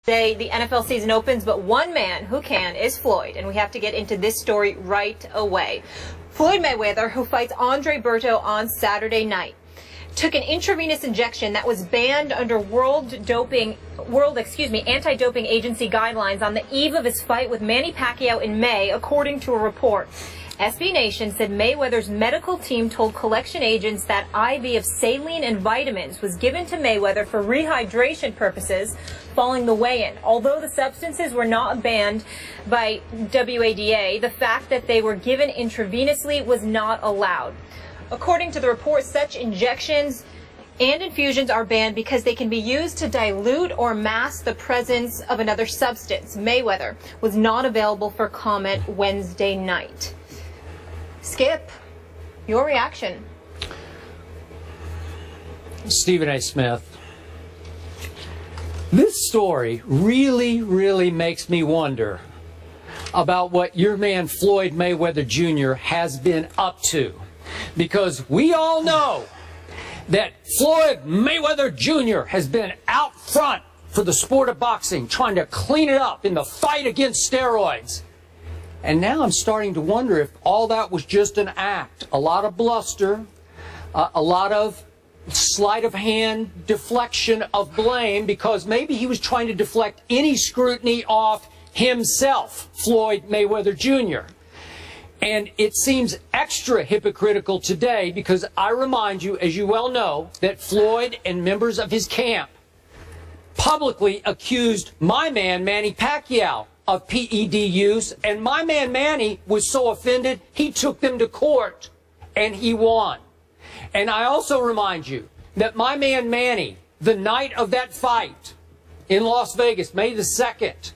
Today, the NFL season opens, but one man who can is Floyd, and we have to get into this story right away. Floyd Mayweather, who fights Andre Berto on Saturday night, took an intravenous injection that was banned under anti-doping agency guidelines on the eve of his fight with Manny Pacquiao in May, according to a report. SB Nation said Mayweather's medical team told collection agents that IV of saline and vitamins was given to Mayweather for rehydration purposes following the weigh-in. Although the substances were not banned by WADA, the fact that they were given intravenously was not allowed. According to the report, such injections and infusions are banned because they can be used to dilute or mask the presence of another substance. Mayweather was not available for comment Wednesday night. Skip, your reaction. Stephen A. Smith, this story really makes me wonder about what your man Floyd Mayweather Jr. has been up to. Because we all know that Floyd Mayweather Jr. has been out front for the sport of boxing, trying to clean it up in the fight against steroids. And now I'm starting to wonder if all that was just an act. A lot of bluster, a lot of sleight of hand, deflection of blame, because maybe he was trying to deflect any scrutiny off himself, Floyd Mayweather Jr. And it seems extra hypocritical today because I remind you, as you well know, that Floyd and members of his camp publicly accused my man, Manny Pacquiao, of PED use, and my man Manny was so offended, he took them to court, and he won. And I also remind you that my man Manny, the night of that fight in Las Vegas, May the 2nd,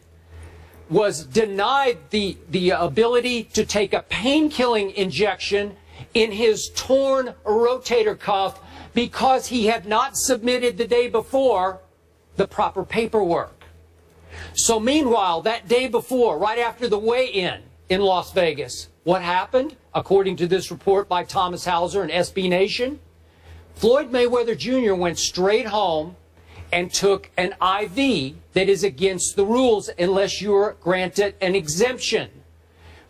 was denied the ability to take a pain-killing injection in his torn rotator cuff because he had not submitted the day before the proper paperwork. So meanwhile, that day before, right after the weigh-in in Las Vegas, what happened? According to this report by Thomas Hauser and SB Nation, Floyd Mayweather Jr. went straight home and took an IV that is against the rules unless you're granted an exemption.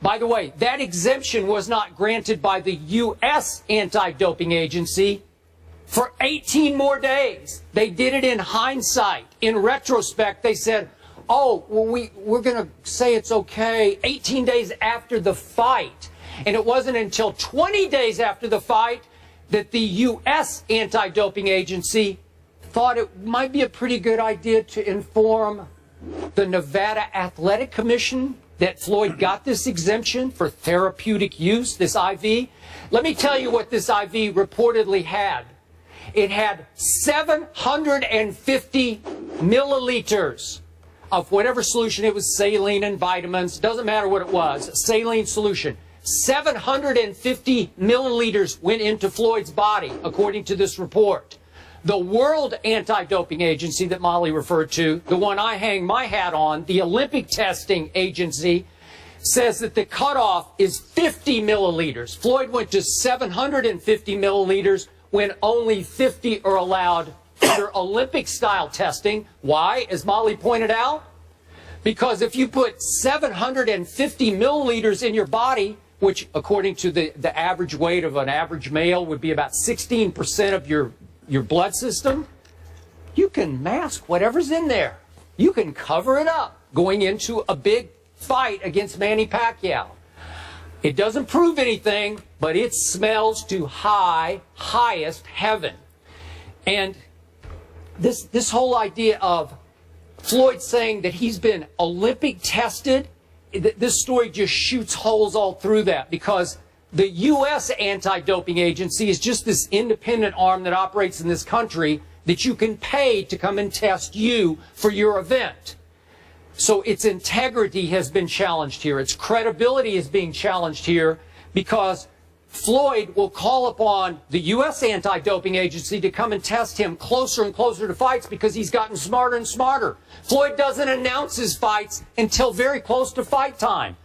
By the way, that exemption was not granted by the U.S. anti-doping agency for 18 more days. They did it in hindsight. In retrospect, they said, oh, well, we're going to say it's okay 18 days after the fight. And it wasn't until 20 days after the fight that the U.S. anti-doping agency thought it might be a pretty good idea to inform the Nevada Athletic Commission that Floyd got this exemption for therapeutic use, this IV. Let me tell you what this IV reportedly had. It had 750 milliliters of whatever solution. It was saline and vitamins. Doesn't matter what it was. Saline solution. 750 milliliters went into Floyd's body, according to this report. The World Anti-Doping Agency that Molly referred to, the one I hang my hat on, the Olympic Testing Agency, says that the cutoff is 50 milliliters. Floyd went to 750 milliliters when only 50 are allowed under Olympic-style testing. Why? As Molly pointed out, because if you put 750 milliliters in your body, which according to the average weight of an average male would be about 16% of your blood system, you can mask whatever's in there. You can cover it up going into a big fight against Manny Pacquiao. It doesn't prove anything, but it smells to highest heaven. And this whole idea of Floyd saying that he's been Olympic tested, this story just shoots holes all through that, because the U.S. anti-doping agency is just this independent arm that operates in this country that you can pay to come and test you for your event. So its integrity has been challenged here. Its credibility is being challenged here because Floyd will call upon the U.S. anti-doping agency to come and test him closer and closer to fights because he's gotten smarter and smarter. Floyd doesn't announce his fights until very close to fight time.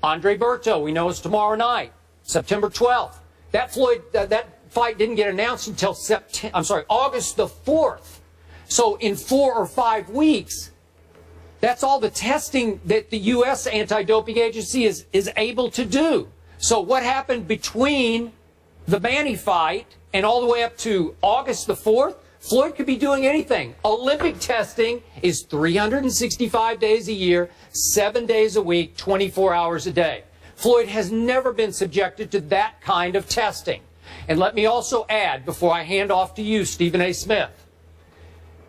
Andre Berto, we know, is tomorrow night, September 12th. That fight didn't get announced until August the 4th. So in 4 or 5 weeks, That's all the testing that the U.S. anti-doping agency is able to do. So what happened between the Manny fight and all the way up to August the 4th, Floyd could be doing anything. Olympic testing is 365 days a year, 7 days a week, 24 hours a day. Floyd has never been subjected to that kind of testing. And let me also add, before I hand off to you, Stephen A. Smith,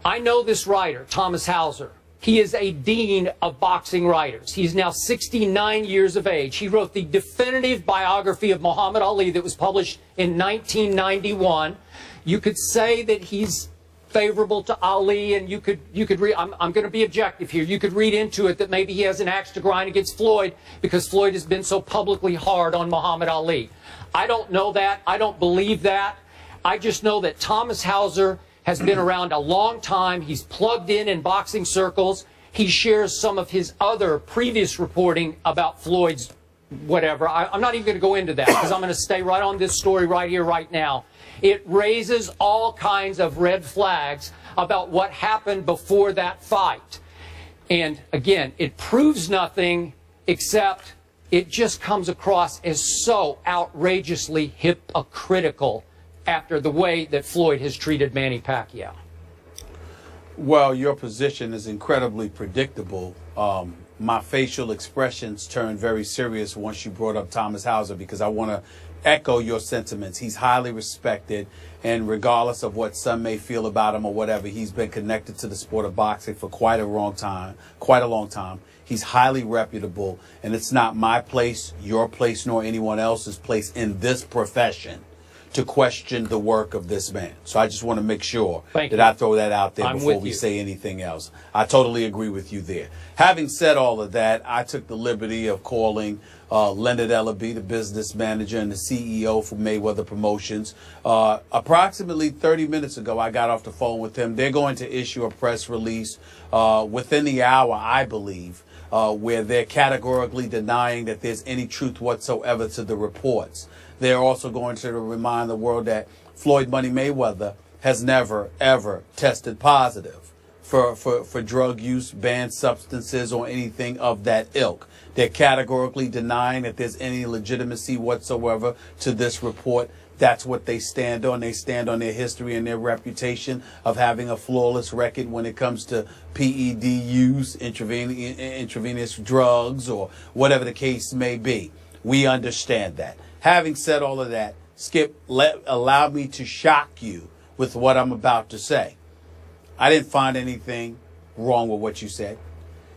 I know this writer, Thomas Hauser. He is a dean of boxing writers. He's now 69 years of age. He wrote the definitive biography of Muhammad Ali that was published in 1991. You could say that he's favorable to Ali, and you could read, I'm going to be objective here. You could read into it that maybe he has an axe to grind against Floyd because Floyd has been so publicly hard on Muhammad Ali. I don't know that. I don't believe that. I just know that Thomas Hauser has been around a long time. He's plugged in boxing circles. He shares some of his other previous reporting about Floyd's whatever. I'm not even going to go into that because I'm going to stay right on this story right here, right now. It raises all kinds of red flags about what happened before that fight. And again, it proves nothing except it just comes across as so outrageously hypocritical after the way that Floyd has treated Manny Pacquiao. Well, your position is incredibly predictable. My facial expressions turned very serious once you brought up Thomas Hauser because I want to echo your sentiments. He's highly respected, and regardless of what some may feel about him or whatever, he's been connected to the sport of boxing for quite a long time. He's highly reputable, and it's not my place, your place, nor anyone else's place in this profession to question the work of this man. So I just want to make sure that I throw that out there before we say anything else. I totally agree with you there. Having said all of that, I took the liberty of calling Leonard Ellaby, the business manager and the CEO for Mayweather Promotions. Approximately 30 minutes ago, I got off the phone with him. They're going to issue a press release within the hour, I believe, where they're categorically denying that there's any truth whatsoever to the reports. They're also going to remind the world that Floyd Money Mayweather has never, ever tested positive for drug use, banned substances, or anything of that ilk. They're categorically denying that there's any legitimacy whatsoever to this report. That's what they stand on. They stand on their history and their reputation of having a flawless record when it comes to PED use, intravenous drugs, or whatever the case may be. We understand that. Having said all of that, Skip, allow me to shock you with what I'm about to say. I didn't find anything wrong with what you said.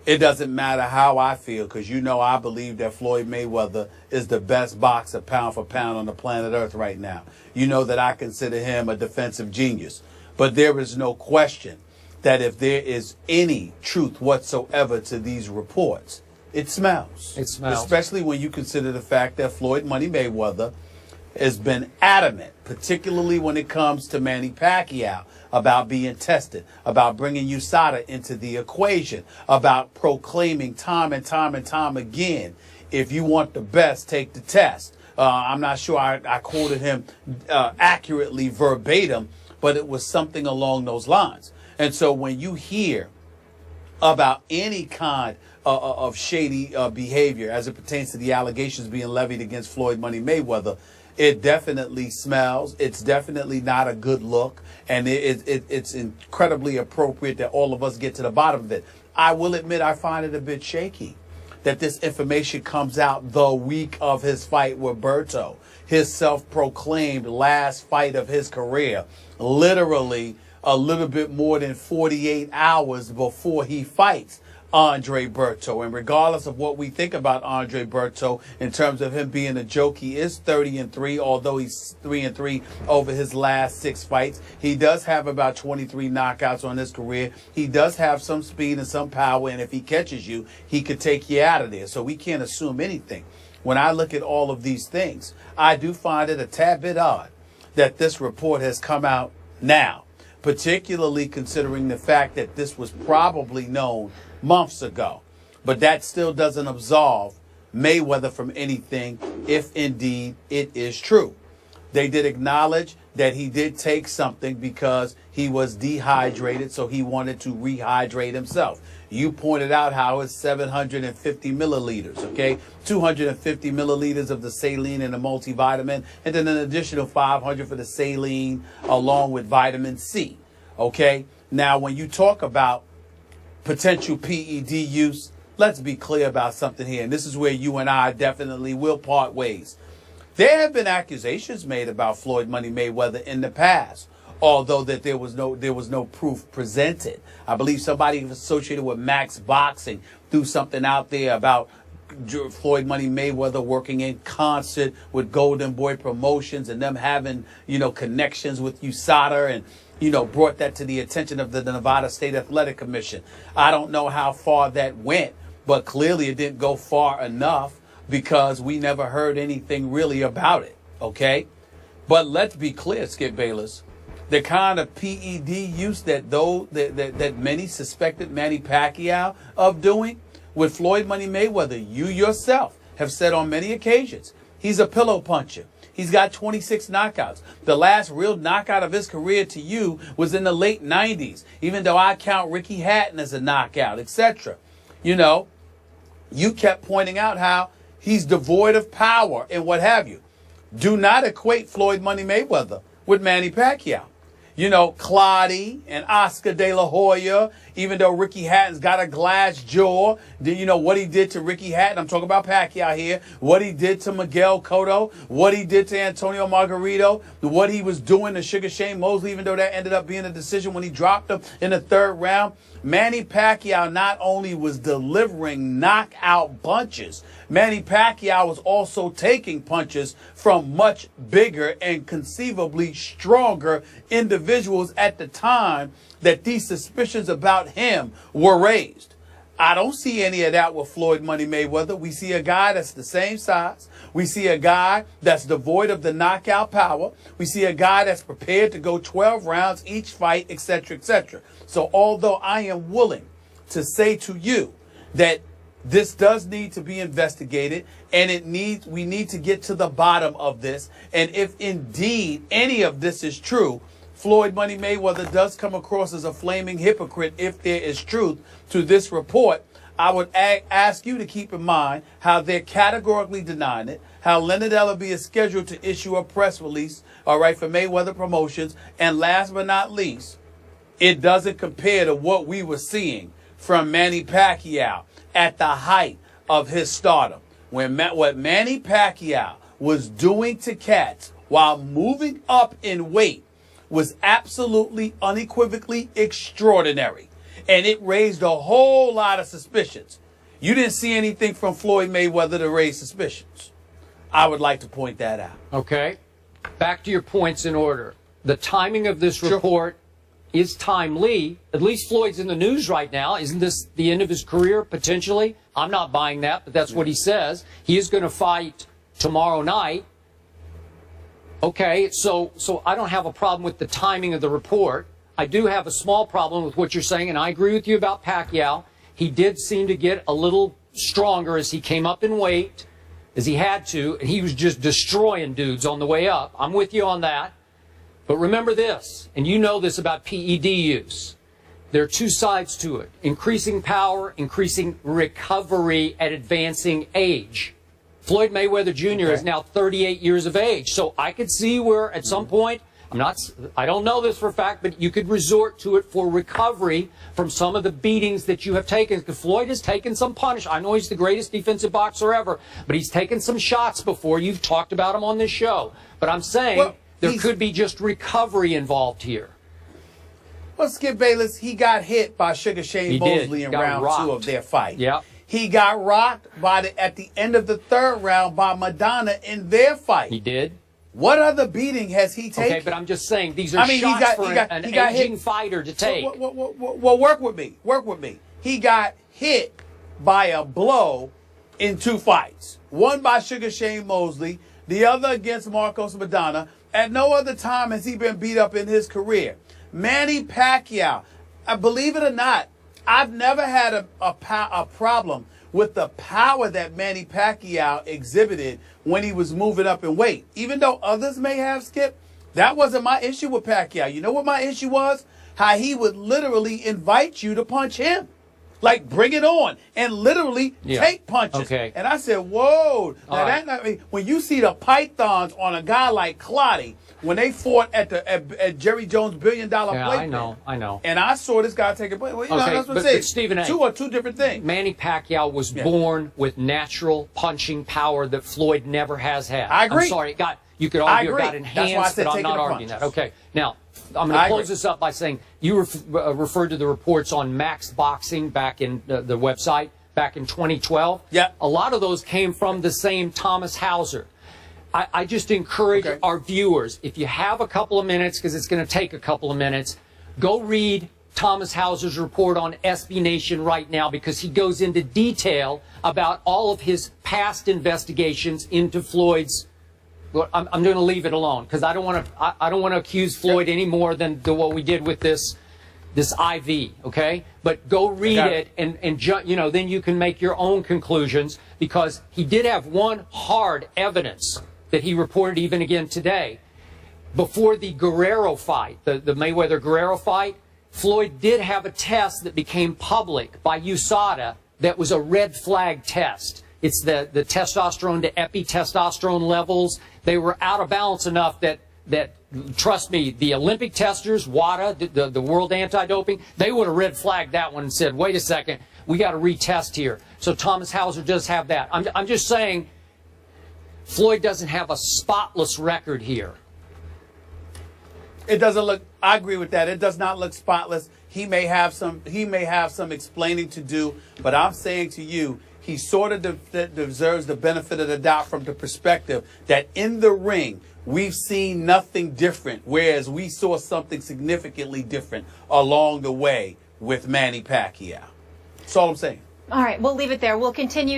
It doesn't matter how I feel, because you know I believe that Floyd Mayweather is the best boxer pound for pound on the planet Earth right now. You know that I consider him a defensive genius. But there is no question that if there is any truth whatsoever to these reports, it smells. It smells. Especially when you consider the fact that Floyd Money Mayweather has been adamant, particularly when it comes to Manny Pacquiao, about being tested, about bringing USADA into the equation, about proclaiming time and time and time again, if you want the best, take the test. I'm not sure I quoted him accurately verbatim, but it was something along those lines. And so when you hear about any kind of shady behavior as it pertains to the allegations being levied against Floyd Money Mayweather, it definitely smells. It's definitely not a good look, and it's incredibly appropriate that all of us get to the bottom of it. I will admit I find it a bit shaky that this information comes out the week of his fight with Berto, his self-proclaimed last fight of his career, literally a little bit more than 48 hours before he fights Andre Berto. And regardless of what we think about Andre Berto in terms of him being a joke, he is 30-3, although he's 3-3 over his last 6 fights. He does have about 23 knockouts on his career. He does have some speed and some power, and if he catches you, he could take you out of there. So we can't assume anything. When I look at all of these things, I do find it a tad bit odd that this report has come out now, particularly considering the fact that this was probably known months ago. But that still doesn't absolve Mayweather from anything if indeed it is true. They did acknowledge that he did take something because he was dehydrated, so he wanted to rehydrate himself. You pointed out how it's 750 milliliters, okay? 250 milliliters of the saline and the multivitamin, and then an additional 500 for the saline along with vitamin C, okay? Now, when you talk about potential PED use, let's be clear about something here, and this is where you and I definitely will part ways. There have been accusations made about Floyd Money Mayweather in the past, although that there was no proof presented. I believe somebody associated with Max Boxing threw something out there about Floyd Money Mayweather working in concert with Golden Boy Promotions and them having, connections with USADA and, brought that to the attention of the Nevada State Athletic Commission. I don't know how far that went, but clearly it didn't go far enough because we never heard anything really about it, okay? But let's be clear, Skip Bayless. The kind of PED use that many suspected Manny Pacquiao of doing with Floyd Money Mayweather, you yourself have said on many occasions, he's a pillow puncher. He's got 26 knockouts. The last real knockout of his career to you was in the late 90s, even though I count Ricky Hatton as a knockout, etc. You kept pointing out how he's devoid of power and what have you. Do not equate Floyd Money Mayweather with Manny Pacquiao. Clottey and Oscar De La Hoya, even though Ricky Hatton's got a glass jaw, what he did to Ricky Hatton, I'm talking about Pacquiao here, what he did to Miguel Cotto, what he did to Antonio Margarito, what he was doing to Sugar Shane Mosley, even though that ended up being a decision when he dropped him in the third round. Manny Pacquiao not only was delivering knockout punches, Manny Pacquiao was also taking punches from much bigger and conceivably stronger individuals at the time that these suspicions about him were raised. I don't see any of that with Floyd Money Mayweather. We see a guy that's the same size. We see a guy that's devoid of the knockout power. We see a guy that's prepared to go 12 rounds each fight, etc., etc. So although I am willing to say to you that this does need to be investigated and we need to get to the bottom of this, and if indeed any of this is true, Floyd Money Mayweather does come across as a flaming hypocrite if there is truth to this report, I would ask you to keep in mind how they're categorically denying it, how Leonard Ellerbe is scheduled to issue a press release, for Mayweather Promotions, and last but not least, it doesn't compare to what we were seeing from Manny Pacquiao at the height of his stardom. What Manny Pacquiao was doing to cats while moving up in weight was absolutely unequivocally extraordinary. And it raised a whole lot of suspicions. You didn't see anything from Floyd Mayweather to raise suspicions. I would like to point that out. Okay. Back to your points in order. The timing of this report is timely. At least Floyd's in the news right now. Isn't this the end of his career, potentially? I'm not buying that, but that's what he says. He is going to fight tomorrow night. Okay, so I don't have a problem with the timing of the report. I do have a small problem with what you're saying, and I agree with you about Pacquiao. He did seem to get a little stronger as he came up in weight, as he had to, and he was just destroying dudes on the way up. I'm with you on that. But remember this, and you know this about PED use. There are two sides to it. Increasing power, increasing recovery at advancing age. Floyd Mayweather Jr. is now 38 years of age. So I could see where at some point, I don't know this for a fact, but you could resort to it for recovery from some of the beatings that you have taken. Because Floyd has taken some punish. I know he's the greatest defensive boxer ever, but he's taken some shots before. You've talked about him on this show. But I'm saying there could be just recovery involved here. Well, Skip Bayless, he got hit by Sugar Shane Mosley in round 2 of their fight. Yep. He got rocked at the end of the third round by Madonna in their fight. He did. What other beating has he taken? Okay, but I'm just saying these are shots for an aging fighter to take. Well, work with me. Work with me. He got hit by a blow in 2 fights. One by Sugar Shane Mosley, the other against Marcos Madonna. At no other time has he been beat up in his career. Manny Pacquiao, believe it or not, I've never had a problem with the power that Manny Pacquiao exhibited when he was moving up in weight. Even though others may have, Skip, that wasn't my issue with Pacquiao. You know what my issue was? How he would literally invite you to punch him. Like, bring it on, and literally take punches. Okay. And I said, whoa. Now, Right. when you see the pythons on a guy like Clottey, when they fought at Jerry Jones' $1 billion plate. I know. And I saw this guy take a play. Well, you know, that's what I'm saying. But Stephen A., two are two different things. Manny Pacquiao was born with natural punching power that Floyd never has had. I agree. I'm sorry, you could argue it got That's why I enhanced, said but I'm taking not the arguing that. punches. Okay, now I'm going to close this up by saying you referred to the reports on Max Boxing back in the website back in 2012. Yeah. A lot of those came from the same Thomas Hauser. I just encourage our viewers, if you have a couple of minutes, because it's going to take a couple of minutes, go read Thomas Hauser's report on SB Nation right now, because he goes into detail about all of his past investigations into Floyd's. Well, I'm going to leave it alone because I don't want to accuse Floyd any more than what we did with this IV. Okay, but go read it and then you can make your own conclusions, because he did have one hard evidence that he reported even again today. Before the Guerrero fight, the Mayweather-Guerrero fight, Floyd did have a test that became public by USADA that was a red flag test. It's the testosterone to epitestosterone levels. They were out of balance enough that trust me, the Olympic testers, WADA, the World Anti-Doping, they would have red flagged that one and said, wait a second, we got to retest here. So Thomas Hauser does have that. I'm just saying Floyd doesn't have a spotless record here. It doesn't look. I agree with that. It does not look spotless. He may have some explaining to do, but I'm saying to you, he sort of deserves the benefit of the doubt from the perspective that in the ring we've seen nothing different, whereas we saw something significantly different along the way with Manny Pacquiao. That's all I'm saying. All right, we'll leave it there. We'll continue